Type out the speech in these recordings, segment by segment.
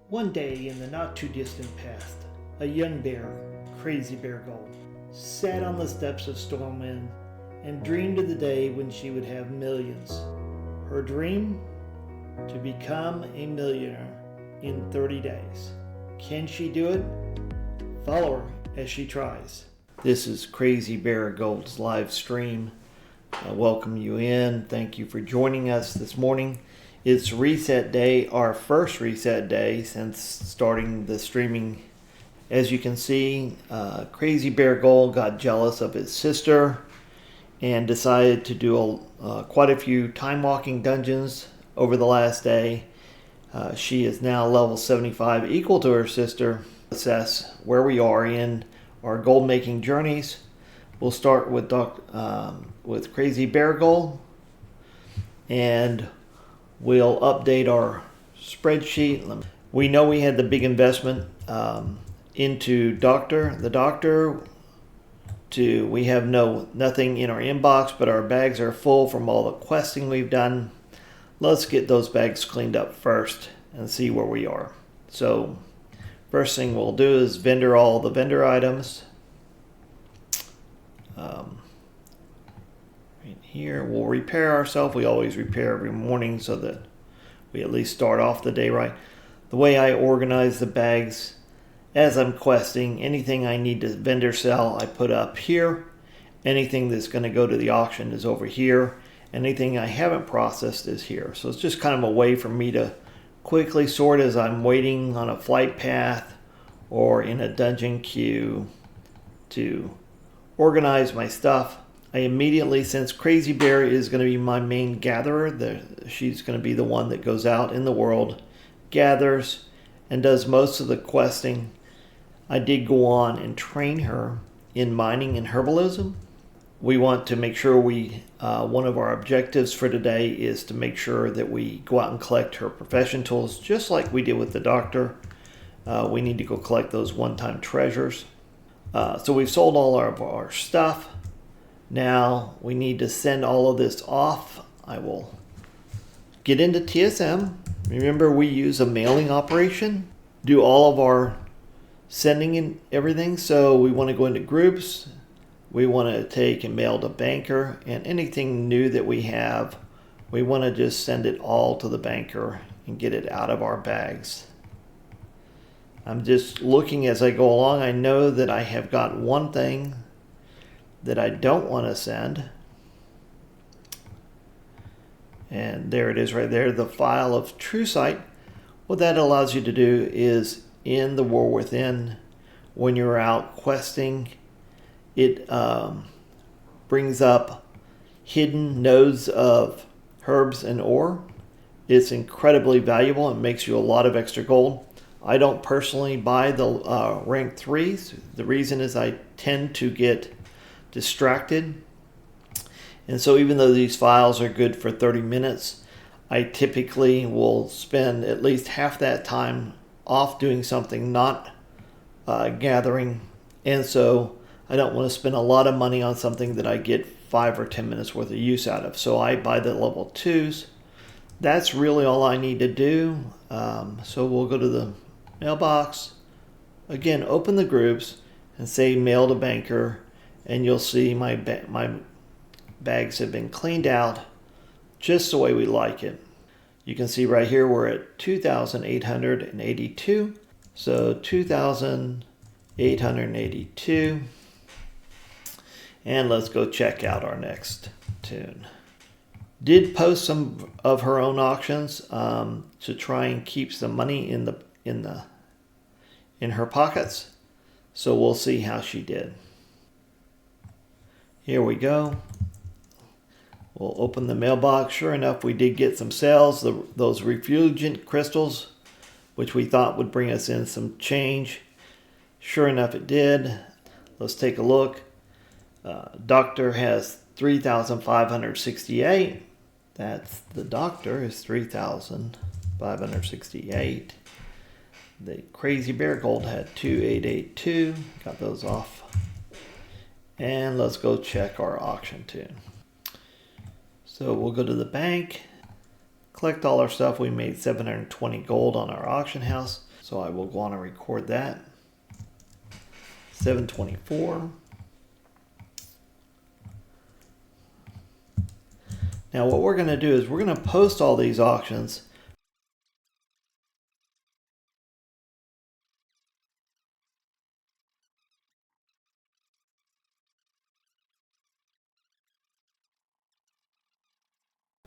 One day in the not too distant past, a young bear, Crazy Bear Gold, sat on the steps of Stormwind and dreamed of the day when she would have millions. Her dream? To become a millionaire in 30 days. Can she do it? Follow her as she tries. This is Crazy Bear Gold's live stream. I welcome you in. Thank you for joining us this morning. It's reset day, our first reset day since starting the streaming. As you can see, Crazy Bear Gold got jealous of his sister and decided to do quite a few time walking dungeons over the last day. She is now level 75, equal to her sister. Assess where we are in our gold making journeys. We'll start with Crazy Bear Gold, and we'll update our spreadsheet. We know we had the big investment into the doctor. We have nothing in our inbox, but our bags are full from all the questing we've done. Let's get those bags cleaned up first and see where we are. So first thing we'll do is vendor all the vendor items. Right here, we'll repair ourselves. We always repair every morning so that we at least start off the day right. The way I organize the bags as I'm questing, anything I need to vendor sell, I put up here. Anything that's going to go to the auction is over here. Anything I haven't processed is here. So it's just kind of a way for me to quickly sort as I'm waiting on a flight path or in a dungeon queue to organize my stuff. I immediately, since Crazy Bear is going to be my main gatherer, she's going to be the one that goes out in the world, gathers, and does most of the questing. I did go on and train her in mining and herbalism. We want to make sure one of our objectives for today is to make sure that we go out and collect her profession tools, just like we did with the doctor. We need to go collect those one-time treasures. So we've sold all of our stuff. Now we need to send all of this off. I will get into TSM. Remember, we use a mailing operation, do all of our sending and everything. So we want to go into groups. We want to take and mail to banker, and anything new that we have, we want to just send it all to the banker and get it out of our bags. I'm just looking as I go along. I know that I have got one thing that I don't want to send. And there it is right there, the file of True Sight. What that allows you to do is in the War Within, when you're out questing, it brings up hidden nodes of herbs and ore. It's incredibly valuable and makes you a lot of extra gold. I don't personally buy the rank 3s. The reason is I tend to get distracted. And so even though these files are good for 30 minutes, I typically will spend at least half that time off doing something, not gathering. And so I don't want to spend a lot of money on something that I get 5 or 10 minutes worth of use out of. So I buy the level 2s. That's really all I need to do. So we'll go to the mailbox. Again, open the groups and say mail to banker, and you'll see my bags have been cleaned out just the way we like it. You can see right here we're at 2,882. So 2,882. And let's go check out our next tune. Did post some of her own auctions to try and keep some money in her pockets. So we'll see how she did. Here we go. We'll open the mailbox. Sure enough, we did get some sales. Those refulgent crystals, which we thought would bring us in some change. Sure enough, it did. Let's take a look. Doctor has 3,568. That's the doctor is 3,568. The Crazy Bear Gold had 2,882. Got those off. And let's go check our auction tune. So we'll go to the bank, collect all our stuff. We made 720 gold on our auction house. So I will go on and record that. 724. Now what we're going to do is we're going to post all these auctions.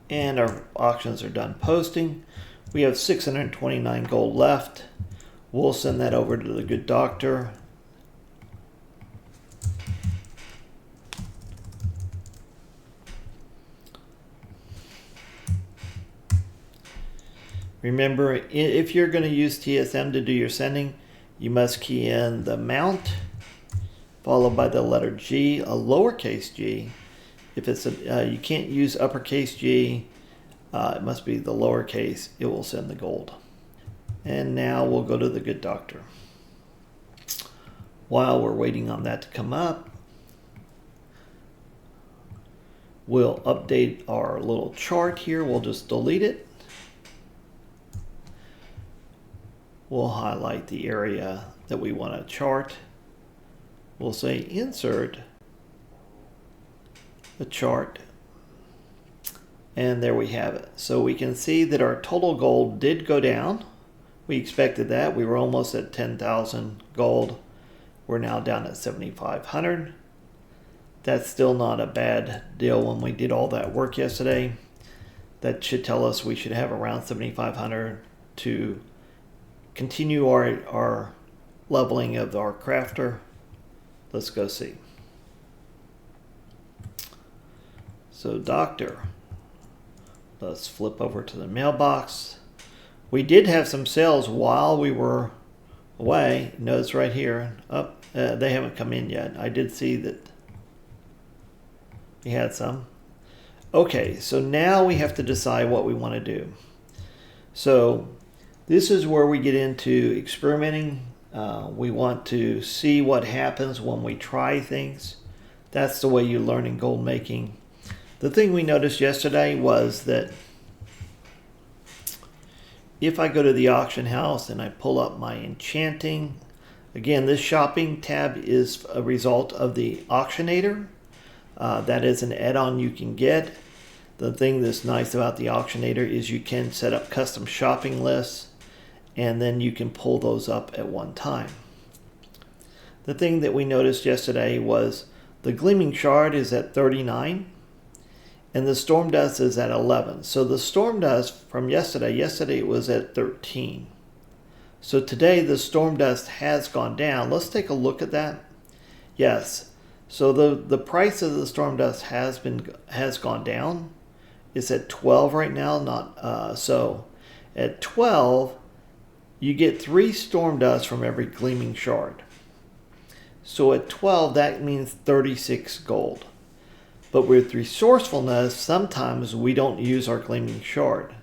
And our auctions are done posting. We have 629 gold left. We'll send that over to the good doctor. Remember, if you're going to use TSM to do your sending, you must key in the amount followed by the letter G, a lowercase g. If it's you can't use uppercase G, it must be the lowercase. It will send the gold. And now we'll go to the good doctor. While we're waiting on that to come up, we'll update our little chart here. We'll just delete it. We'll highlight the area that we want to chart. We'll say insert the chart. And there we have it. So we can see that our total gold did go down. We expected that. We were almost at 10,000 gold. We're now down at 7,500. That's still not a bad deal when we did all that work yesterday. That should tell us we should have around 7,500 to continue our leveling of our crafter. Let's go see. So doctor, let's flip over to the mailbox. We did have some sales while we were away. Notice right here, they haven't come in yet. I did see that we had some. Okay, so now we have to decide what we want to do. So this is where we get into experimenting. We want to see what happens when we try things. That's the way you learn in gold making. The thing we noticed yesterday was that if I go to the auction house and I pull up my enchanting, again, this shopping tab is a result of the Auctionator. That is an add-on you can get. The thing that's nice about the Auctionator is you can set up custom shopping lists, and then you can pull those up at one time. The thing that we noticed yesterday was the gleaming shard is at 39 and the storm dust is at 11. So the storm dust from yesterday it was at 13. So today the storm dust has gone down. Let's take a look at that. Yes, so the price of the storm dust has gone down. It's at 12 right now. So at 12 you get 3 storm dust from every gleaming shard. So at 12, that means 36 gold. But with resourcefulness, sometimes we don't use our gleaming shard.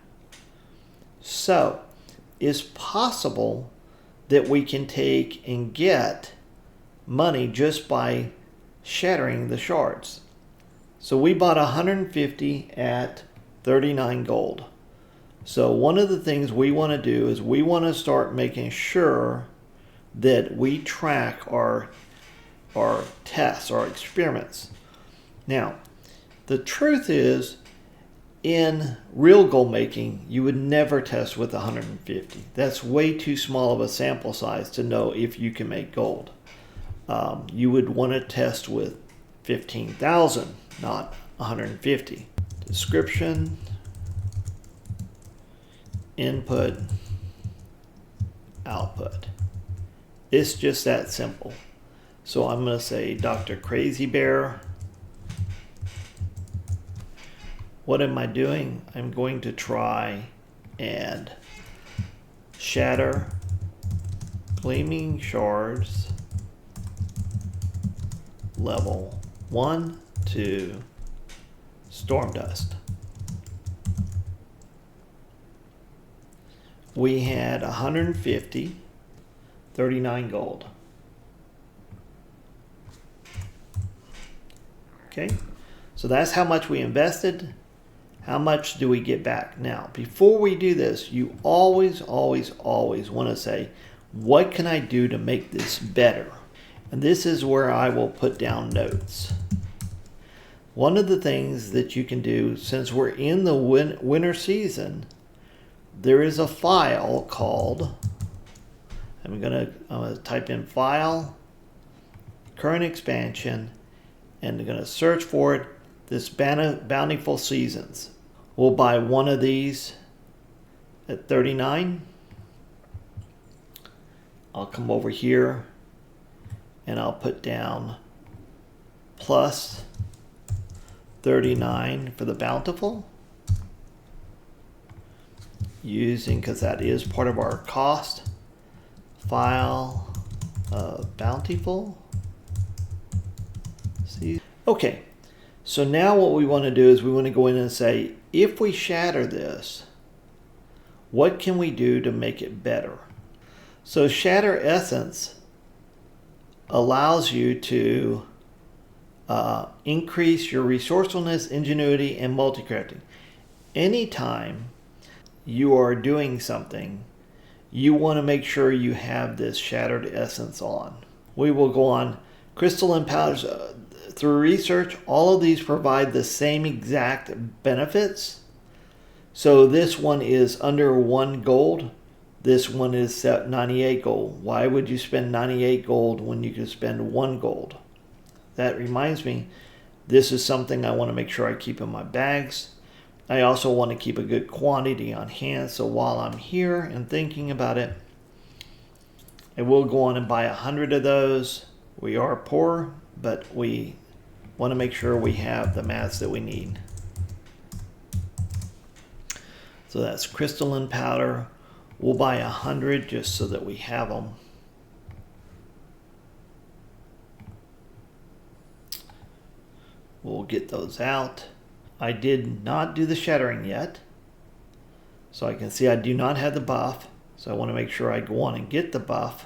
So it's possible that we can take and get money just by shattering the shards. So we bought 150 at 39 gold. So one of the things we want to do is we want to start making sure that we track our tests, our experiments. Now, the truth is, in real gold making, you would never test with 150. That's way too small of a sample size to know if you can make gold. You would want to test with 15,000, not 150. Description, input, output. It's just that simple. So I'm going to say Dr. Crazy Bear. What am I doing? I'm going to try and shatter gleaming shards level 1 to storm dust. We had 150, 39 gold. Okay, so that's how much we invested. How much do we get back? Now, before we do this, you always want to say, what can I do to make this better? And this is where I will put down notes. One of the things that you can do, since we're in the winter season, there is a file called, I'm gonna type in file, current expansion, and I'm gonna search for it, this Bountiful Seasons. We'll buy one of these at 39. I'll come over here and I'll put down plus 39 for the Bountiful. Using, because that is part of our cost, file Bountiful. See? Okay, so now what we want to do is we want to go in and say, if we shatter this, what can we do to make it better? So Shatter Essence allows you to increase your resourcefulness, ingenuity, and multi-crafting. Anytime you are doing something, you want to make sure you have this Shattered Essence on. We will go on crystalline powders. Through research, all of these provide the same exact benefits. So this one is under 1 gold. This one is set 98 gold. Why would you spend 98 gold when you could spend 1 gold? That reminds me, this is something I want to make sure I keep in my bags. I also want to keep a good quantity on hand, so while I'm here and thinking about it, I will go on and buy 100 of those. We are poor, but we want to make sure we have the mats that we need. So that's crystalline powder. We'll buy 100 just so that we have them. We'll get those out. I did not do the shattering yet. So I can see I do not have the buff. So I want to make sure I go on and get the buff.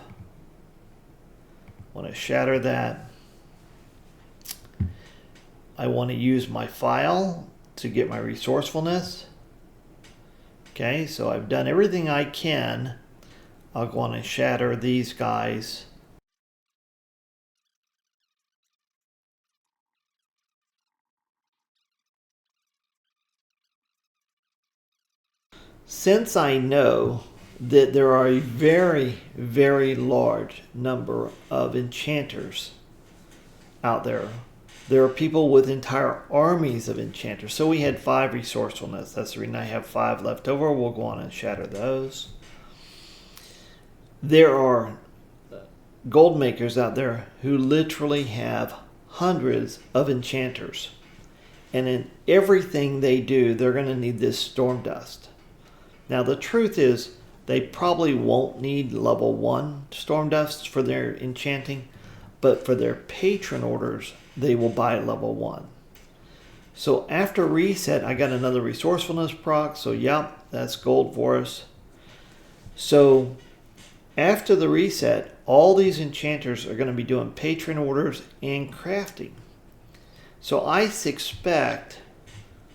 I want to shatter that. I want to use my file to get my resourcefulness. Okay, so I've done everything I can. I'll go on and shatter these guys. Since I know that there are a very large number of enchanters out there, there are people with entire armies of enchanters. So we had 5 resourcefulness. That's the reason I have 5 left over. We'll go on and shatter those. There are gold makers out there who literally have hundreds of enchanters. And in everything they do, they're going to need this storm dust. Now the truth is, they probably won't need level 1 storm dust for their enchanting, but for their patron orders, they will buy level 1. So after reset, I got another resourcefulness proc, so yep, that's gold for us. So after the reset, all these enchanters are going to be doing patron orders and crafting. So I expect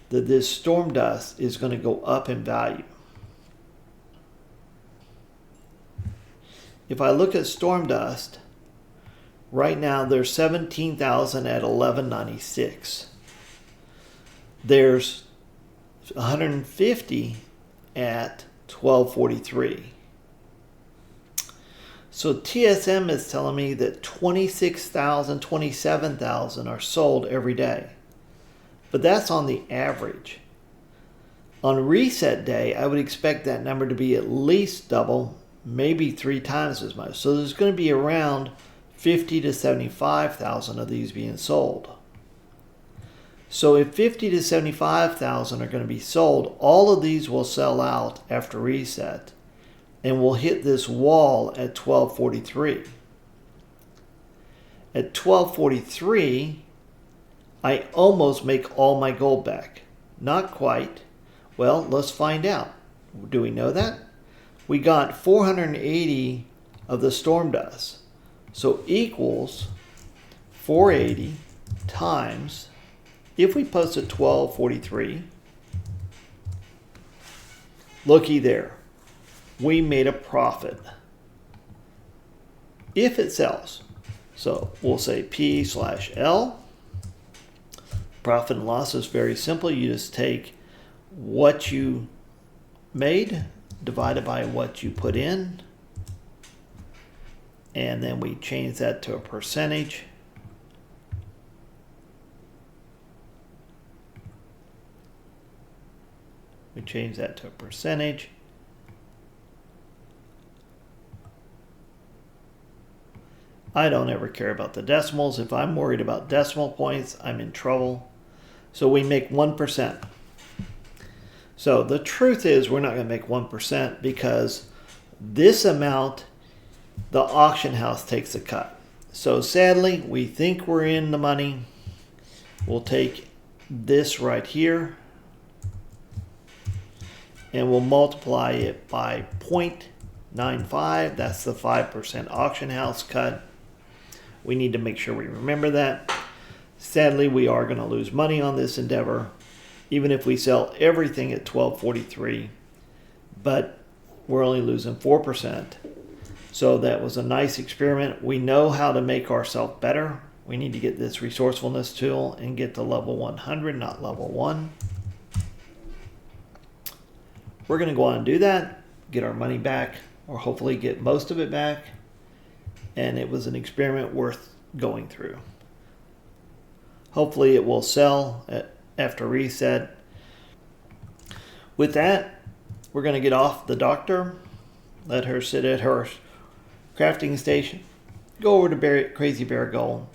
that this storm dust is going to go up in value. If I look at storm dust, right now there's 17,000 at 1196. There's 150 at 1243. So TSM is telling me that 26,000, 27,000 are sold every day. But that's on the average. On reset day, I would expect that number to be at least double, maybe 3 times as much. So there's going to be around 50 to 75,000 of these being sold. So if 50 to 75,000 are going to be sold, all of these will sell out after reset and will hit this wall at 1243. At 1243, I almost make all my gold back. Not quite. Well, let's find out. Do we know that? We got 480 of the storm dust. So equals 480 times, if we post at 1243, looky there. We made a profit if it sells. So we'll say P/L. Profit and loss is very simple. You just take what you made divided by what you put in, and then we change that to a percentage. We change that to a percentage. I don't ever care about the decimals. If I'm worried about decimal points, I'm in trouble. So we make 1%. So the truth is we're not going to make 1% because this amount, the auction house takes a cut. So sadly, we think we're in the money. We'll take this right here and we'll multiply it by 0.95. That's the 5% auction house cut. We need to make sure we remember that. Sadly, we are going to lose money on this endeavor, even if we sell everything at $12.43, but we're only losing 4%. So that was a nice experiment. We know how to make ourselves better. We need to get this resourcefulness tool and get to level 100, not level 1. We're going to go on and do that, get our money back, or hopefully get most of it back. And it was an experiment worth going through. Hopefully it will sell after reset. With that, we're going to get off the doctor, let her sit at her crafting station, go over to Crazy Bear Gold.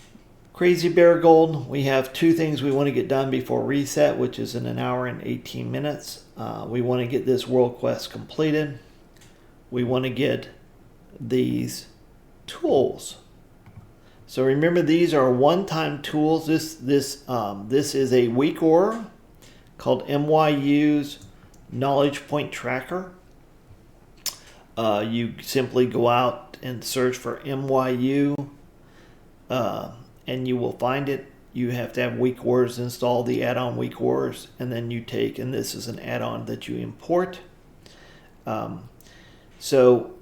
Crazy Bear Gold, we have two things we want to get done before reset, which is in 1 hour and 18 minutes. We want to get this world quest completed. We want to get these tools. So remember, these are one-time tools. This is a week aura called MYU's Knowledge Point Tracker. You simply go out and search for MYU and you will find it. You have to have week auras install the add-on week auras, and then you take, and this is an add-on that you import. So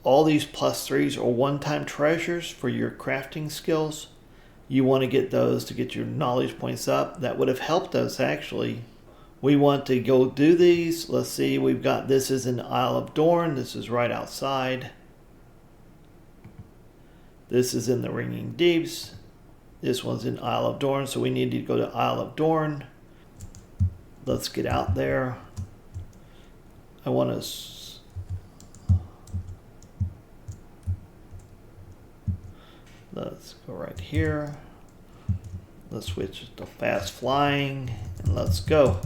all these +3s are one-time treasures for your crafting skills. You want to get those to get your knowledge points up. That would have helped us actually. We want to go do these. Let's see, we've got, this is in Isle of Dorn. This is right outside. This is in the Ringing Deeps. This one's in Isle of Dorn, so we need to go to Isle of Dorn. Let's get out there. I want to let's go right here. Let's switch to fast flying and let's go.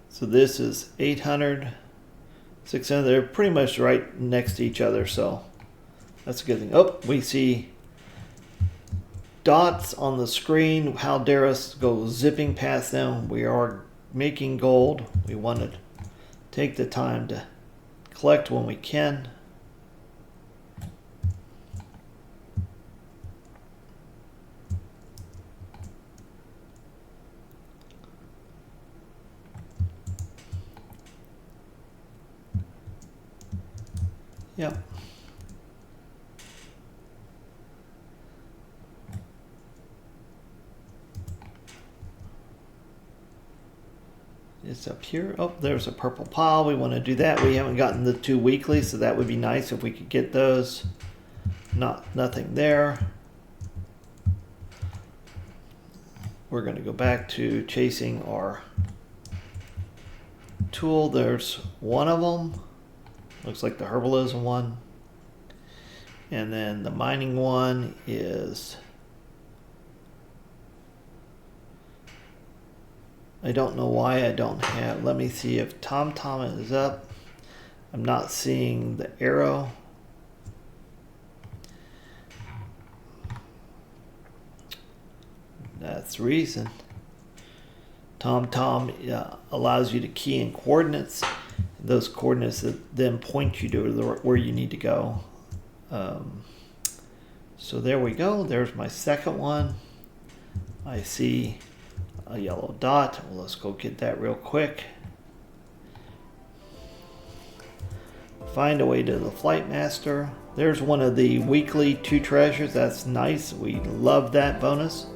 So this is 800, 600. They're pretty much right next to each other, so that's a good thing. Oh, we see dots on the screen. How dare us go zipping past them? We are making gold. We want to take the time to collect when we can. Yep. It's up here. Oh, there's a purple pile. We want to do that. We haven't gotten the 2 weekly, so that would be nice if we could get those. Nothing there. We're going to go back to chasing our tool. There's one of them. Looks like the herbalism one. And then the mining one is, I don't know why I don't have, let me see if TomTom is up. I'm not seeing the arrow. That's the reason. TomTom allows you to key in coordinates. Those coordinates that then point you to where you need to go. So there we go. There's my second one. I see a yellow dot. Well, let's go get that real quick. Find a way to the Flight Master. There's one of the weekly 2 treasures. That's nice. We love that bonus.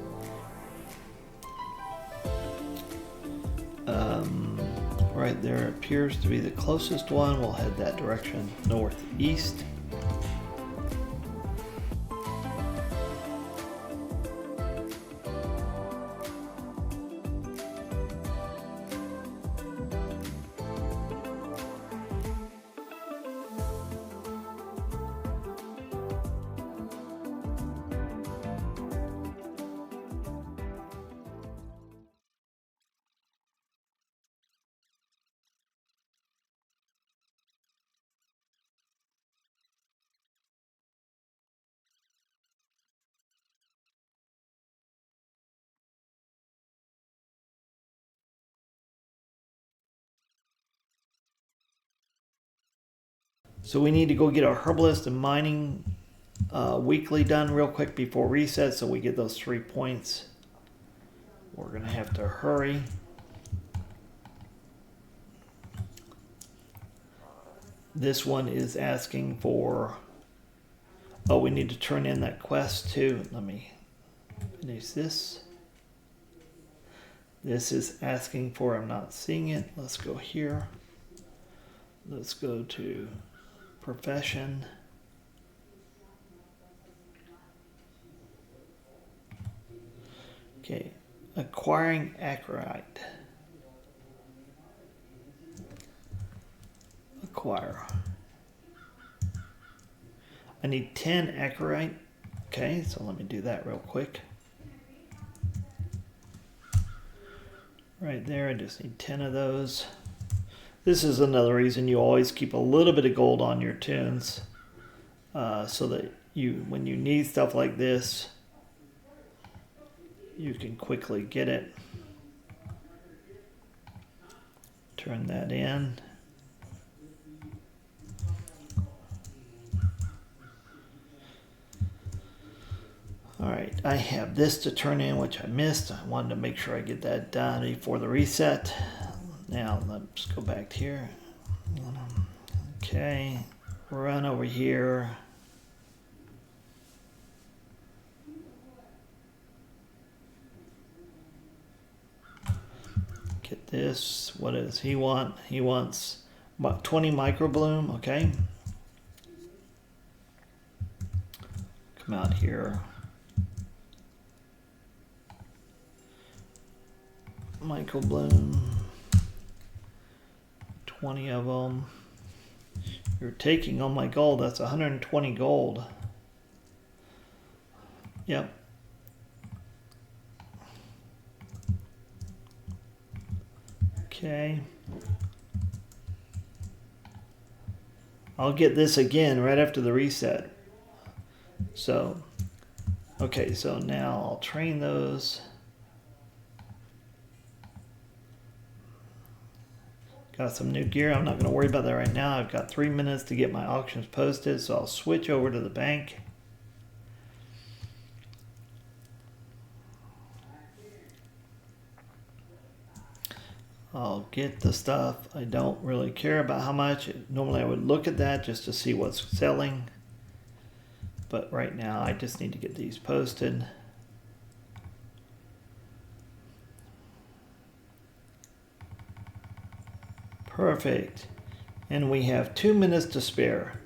Right there appears to be the closest one. We'll head that direction, northeast. So we need to go get our herbalist and mining weekly done real quick before reset, so we get those 3 points. We're gonna have to hurry. This one is asking for, oh, we need to turn in that quest too. Let me finish this. This is asking for, I'm not seeing it. Let's go here. Let's go to profession. Okay, acquiring acrite. Acquire. I need 10 acrite. Okay, so let me do that real quick. Right there, I just need 10 of those. This is another reason you always keep a little bit of gold on your tunes, so that when you need stuff like this, you can quickly get it. Turn that in. All right, I have this to turn in, which I missed. I wanted to make sure I get that done before the reset. Now let's go back to here. Okay, run over here. Get this. What does he want? He wants about 20 microbloom. Okay. Come out here. Microbloom. 20 of them. You're taking all my gold. That's 120 gold. Yep. Okay. I'll get this again right after the reset. So, okay, so now I'll train those. Got some new gear. I'm not going to worry about that right now. I've got 3 minutes to get my auctions posted, so I'll switch over to the bank. I'll get the stuff. I don't really care about how much. Normally I would look at that just to see what's selling. But right now I just need to get these posted. Perfect. And we have 2 minutes to spare.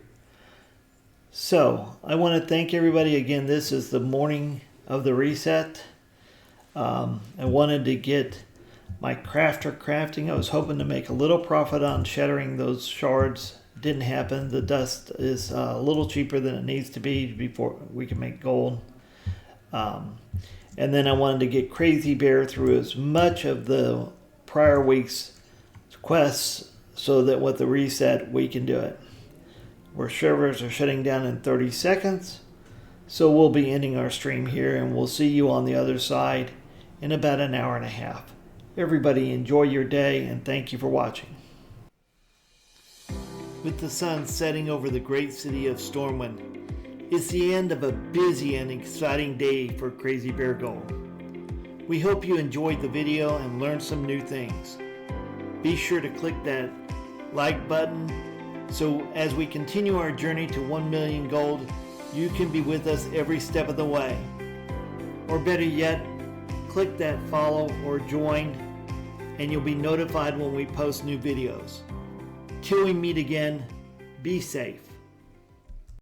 So I want to thank everybody again. This is the morning of the reset. I wanted to get my crafter crafting. I was hoping to make a little profit on shattering those shards. Didn't happen. The dust is a little cheaper than it needs to be before we can make gold. And then I wanted to get Crazy Bear through as much of the prior week's quests so that with the reset we can do it. Our servers are shutting down in 30 seconds, so we'll be ending our stream here, and we'll see you on the other side in about an hour and a half. Everybody enjoy your day, and thank you for watching. With the sun setting over the great city of Stormwind, It's the end of a busy and exciting day for Crazy Bear Gold. We hope you enjoyed the video and learned some new things. Be sure to click that like button so as we continue our journey to 1 million gold, you can be with us every step of the way. Or better yet, click that follow or join and you'll be notified when we post new videos. Till we meet again, be safe.